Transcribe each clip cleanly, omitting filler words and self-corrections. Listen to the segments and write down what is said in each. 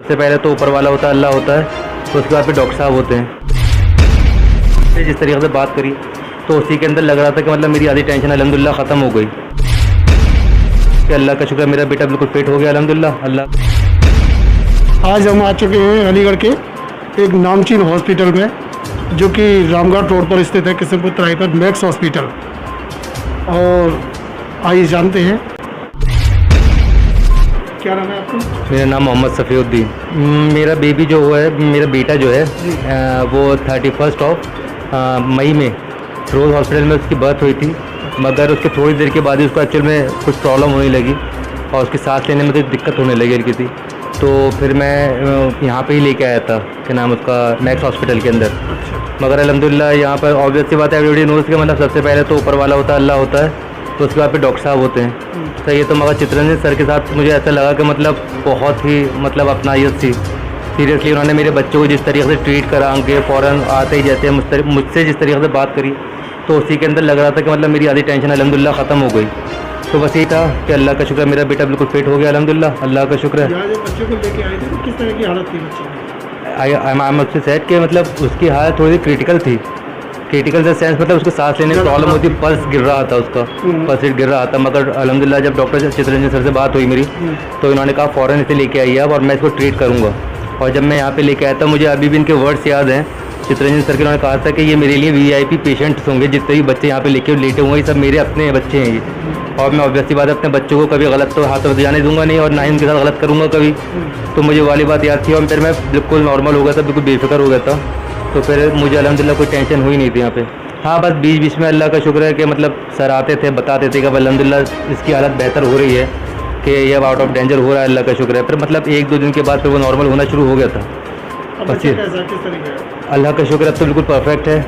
सबसे पहले तो ऊपर वाला होता है, अल्लाह होता है, तो उसके बाद फिर डॉक्टर साहब होते हैं। जिस तरीके से बात करी तो उसी के अंदर लग रहा था कि मतलब मेरी आधी टेंशन अल्हम्दुलिल्लाह ख़त्म हो गई कि अल्लाह का शुक्र है मेरा बेटा बिल्कुल फिट हो गया अल्हम्दुलिल्लाह। अल्लाह आज हम आ चुके हैं अलीगढ़ के एक नामचीन हॉस्पिटल में, जो कि रामगढ़ रोड पर स्थित है, किशनपुर तराई पर मैक्स हॉस्पिटल। और आइए जानते हैं, क्या नाम है आपका? मेरा नाम मोहम्मद सफ़ीउद्दीन। मेरा बेबी जो हुआ है, मेरा बेटा जो है वो 31 मई में रोज़ हॉस्पिटल में उसकी बर्थ हुई थी, मगर उसके थोड़ी देर के बाद ही उसको एक्चुअल में कुछ प्रॉब्लम होने लगी और उसकी सांस लेने में तो दिक्कत होने लगी हल्की थी। तो फिर मैं यहाँ पे ही लेके आया था, क्या नाम उसका, मैक्स हॉस्पिटल के अंदर। मगर अल्हम्दुलिल्लाह यहाँ पर ऑब्वियस सी बात है, एवरीबडी नोज़ कि मतलब सबसे पहले तो ऊपर वाला होता है, अल्लाह होता है, तो उसके बाद फिर डॉक्टर साहब होते हैं। तो ये तो मगर चित्ररंजन सर के साथ मुझे ऐसा लगा कि मतलब बहुत ही मतलब अपनायत थी। सीरियसली उन्होंने मेरे बच्चों को जिस तरीके से ट्रीट करा, उनके फ़ौरन आते ही जैसे मुझसे जिस तरीके से बात करी, तो उसी के अंदर लग रहा था कि मतलब मेरी आधी टेंशन अल्हम्दुलिल्लाह ख़त्म हो गई। तो बस यही था कि अल्लाह का शुक्र है मेरा बेटा बिल्कुल फिट हो गया अल्हम्दुलिल्लाह, अल्लाह का शुक्र है। यहाँ जब बच्चे को लेके आए थे तो किस तरह की हालत थी बच्चे की? आई एम उससे सेट कि मतलब उसकी हालत थोड़ी सी क्रिटिकल थी। क्रिटिकल द सेंस मतलब उसको सांस लेने में प्रॉब्लम होती, पल्स गिर रहा था उसका, पल्स रेट गिर रहा था। मगर अल्हम्दुलिल्लाह जब डॉक्टर चित्ररंजन सर से बात हुई मेरी, तो इन्होंने कहा फ़ौरन इसे लेके आइए आप और मैं इसको ट्रीट करूँगा। और जब मैं यहाँ पे लेके आया था, मुझे अभी भी इनके वर्ड्स याद हैं चित्ररंजन सर के। उन्होंने कहा था कि ये मेरे लिए VIP पेशेंट्स होंगे, जितने भी बच्चे यहाँ पे लेके लेटे हुए ये सब मेरे अपने बच्चे हैं ये। और मैं ऑब्वियसली बात है अपने बच्चों को कभी गलत तो हाथ में जाने दूंगा नहीं और ना ही उनके साथ गलत करूँगा कभी। तो मुझे वाली बात याद थी और फिर मैं बिल्कुल नॉर्मल हो गया था, बिल्कुल बेफिक्र हो गया था। तो फिर मुझे अल्हम्दुलिल्लाह कोई टेंशन हुई नहीं थी यहाँ पे। हाँ, बस बीच बीच में अल्लाह का शुक्र है कि मतलब सर आते थे, बताते थे कि अल्हम्दुलिल्लाह इसकी हालत बेहतर हो रही है, कि ये अब आउट ऑफ डेंजर हो रहा है, अल्लाह का शुक्र है। फिर मतलब 1-2 दिन के बाद फिर वो नॉर्मल होना शुरू हो गया था। बस ये अल्लाह का शुक्र, अब तो बिल्कुल परफेक्ट है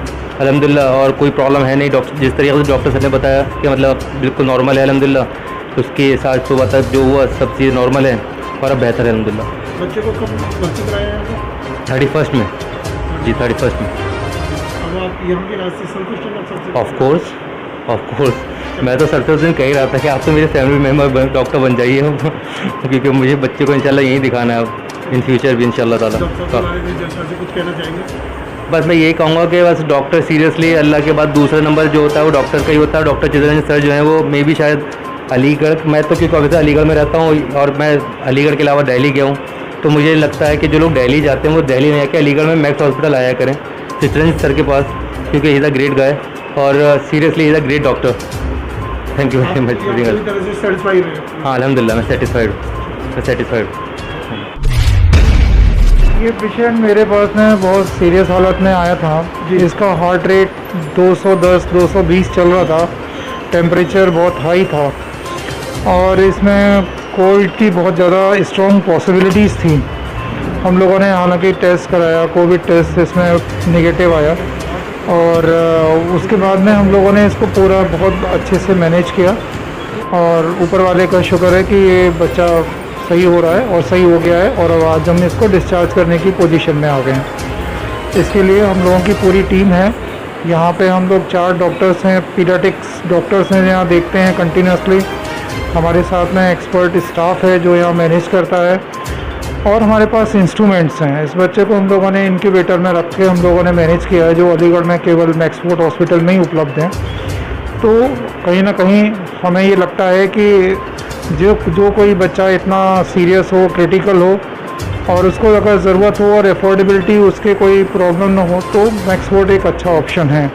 अल्हम्दुलिल्लाह और कोई प्रॉब्लम है नहीं। डॉक्टर जिस तरीके से डॉक्टर सर ने बताया कि मतलब बिल्कुल नॉर्मल है अल्हम्दुलिल्लाह, उसके साथ सुबह तक जो हुआ सब चीज़ नॉर्मल है और अब बेहतर है अल्हम्दुलिल्लाह। बच्चे को कब भर्ती कराया है? 31 में जी, 31 में। अब आप यहाँ के रास्ते संतुष्ट हैं सबसे? ऑफ कोर्स मैं तो सर से उस दिन कह ही रहा था कि आप तो मेरे फैमिली मेम्बर डॉक्टर बन जाइए क्योंकि मुझे बच्चे को इंशाल्लाह यहीं दिखाना है अब इन फ्यूचर भी इंशाल्लाह ताला। कुछ कहना चाहेंगे? बस मैं यही कहूँगा कि बस डॉक्टर सीरियसली अल्लाह के बाद दूसरा नंबर जो होता है वो डॉक्टर का ही होता है। डॉक्टर चित्ररंजन सर जो हैं वो मे भी शायद अलीगढ़, मैं तो क्योंकि अभी अलीगढ़ में रहता हूँ और मैं अलीगढ़ के अलावा दिल्ली गया हूँ, तो मुझे लगता है कि जो लोग दिल्ली जाते हैं वो दिल्ली में आके अलीगढ़ में मैक्स हॉस्पिटल आया करें चित्ररंजन सर के पास, क्योंकि he is a great guy और seriously is a great doctor. Thank you very much. हाँ अल्हम्दुलिल्लाह मैं सेटिस्फाइड। ये पेशेंट मेरे पास में बहुत सीरियस हालत में आया था। इसका हार्ट रेट 210-220 चल रहा था, टेम्परेचर बहुत हाई था और इसमें कोविड की बहुत ज़्यादा स्ट्रॉन्ग पॉसिबिलिटीज़ थी। हम लोगों ने हालांकि टेस्ट कराया, कोविड टेस्ट इसमें नेगेटिव आया और उसके बाद में हम लोगों ने इसको पूरा बहुत अच्छे से मैनेज किया और ऊपर वाले का शुक्र है कि ये बच्चा सही हो रहा है और सही हो गया है और अब आज हम इसको डिस्चार्ज करने की पोजीशन में आ गए हैं। इसके लिए हम लोगों की पूरी टीम है यहाँ पे। हम लोग 4 डॉक्टर्स हैं, पीडियाट्रिक्स डॉक्टर्स हैं, यहाँ देखते हैं कंटिन्यूसली। हमारे साथ में एक्सपर्ट स्टाफ है जो यहाँ मैनेज करता है और हमारे पास इंस्ट्रूमेंट्स हैं। इस बच्चे को हम लोगों ने इनक्यूबेटर में रख के हम लोगों ने मैनेज किया है, जो अलीगढ़ में केवल मैक्सफोर्ड हॉस्पिटल में ही उपलब्ध हैं। तो कहीं ना कहीं हमें ये लगता है कि जो कोई बच्चा इतना सीरियस हो, क्रिटिकल हो और उसको अगर ज़रूरत हो और अफोर्डेबिलिटी उसके कोई प्रॉब्लम ना हो, तो मैक्सफोर्ड एक अच्छा ऑप्शन है।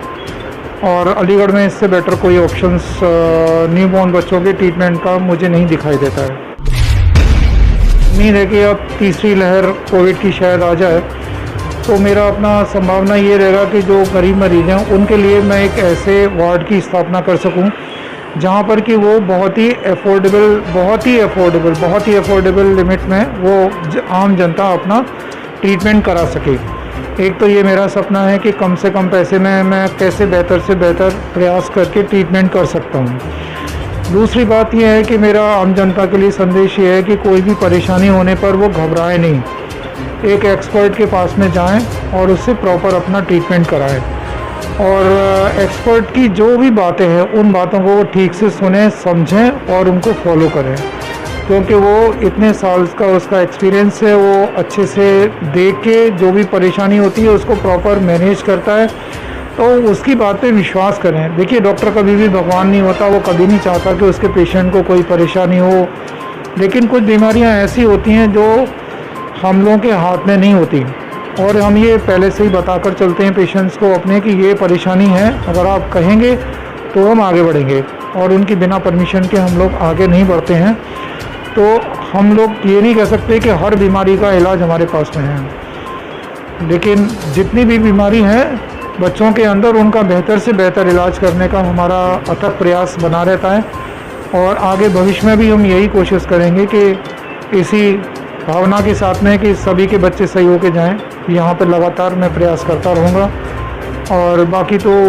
और अलीगढ़ में इससे बेटर कोई ऑप्शंस न्यूबॉर्न बच्चों के ट्रीटमेंट का मुझे नहीं दिखाई देता है। उम्मीद है कि अब तीसरी लहर कोविड की शायद आ जाए, तो मेरा अपना संभावना ये रहेगा कि जो गरीब मरीज़ हैं उनके लिए मैं एक ऐसे वार्ड की स्थापना कर सकूं जहां पर कि वो बहुत ही अफोर्डेबल लिमिट में वो आम जनता अपना ट्रीटमेंट करा सके। एक तो ये मेरा सपना है कि कम से कम पैसे में मैं कैसे बेहतर से बेहतर प्रयास करके ट्रीटमेंट कर सकता हूँ। दूसरी बात यह है कि मेरा आम जनता के लिए संदेश ये है कि कोई भी परेशानी होने पर वो घबराए नहीं, एक एक्सपर्ट के पास में जाएं और उससे प्रॉपर अपना ट्रीटमेंट कराएं और एक्सपर्ट की जो भी बातें हैं उन बातों को वो ठीक से सुने, समझें और उनको फॉलो करें। क्योंकि वो इतने साल का उसका एक्सपीरियंस है, वो अच्छे से देख के जो भी परेशानी होती है उसको प्रॉपर मैनेज करता है। तो उसकी बात पे विश्वास करें। देखिए डॉक्टर कभी भी भगवान नहीं होता, वो कभी नहीं चाहता कि उसके पेशेंट को कोई परेशानी हो, लेकिन कुछ बीमारियां ऐसी होती हैं जो हम लोगों के हाथ में नहीं होती, और हम ये पहले से ही बताकर चलते हैं पेशेंट्स को अपने कि ये परेशानी है, अगर आप कहेंगे तो हम आगे बढ़ेंगे, और उनकी बिना परमिशन के हम लोग आगे नहीं बढ़ते हैं। तो हम लोग ये नहीं कह सकते कि हर बीमारी का इलाज हमारे पास में है, लेकिन जितनी भी बीमारी है बच्चों के अंदर उनका बेहतर से बेहतर इलाज करने का हमारा अथक प्रयास बना रहता है, और आगे भविष्य में भी हम यही कोशिश करेंगे कि इसी भावना के साथ में कि सभी के बच्चे सही होके जाएं, यहाँ पर लगातार मैं प्रयास करता रहूँगा, और बाकी तो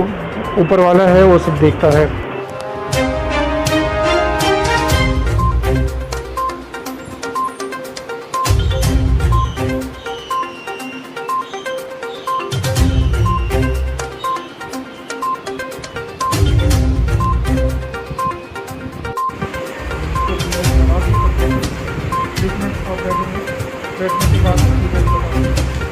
ऊपर वाला है वो सब देखता है। ट्रीटमेंट और बैठने की बात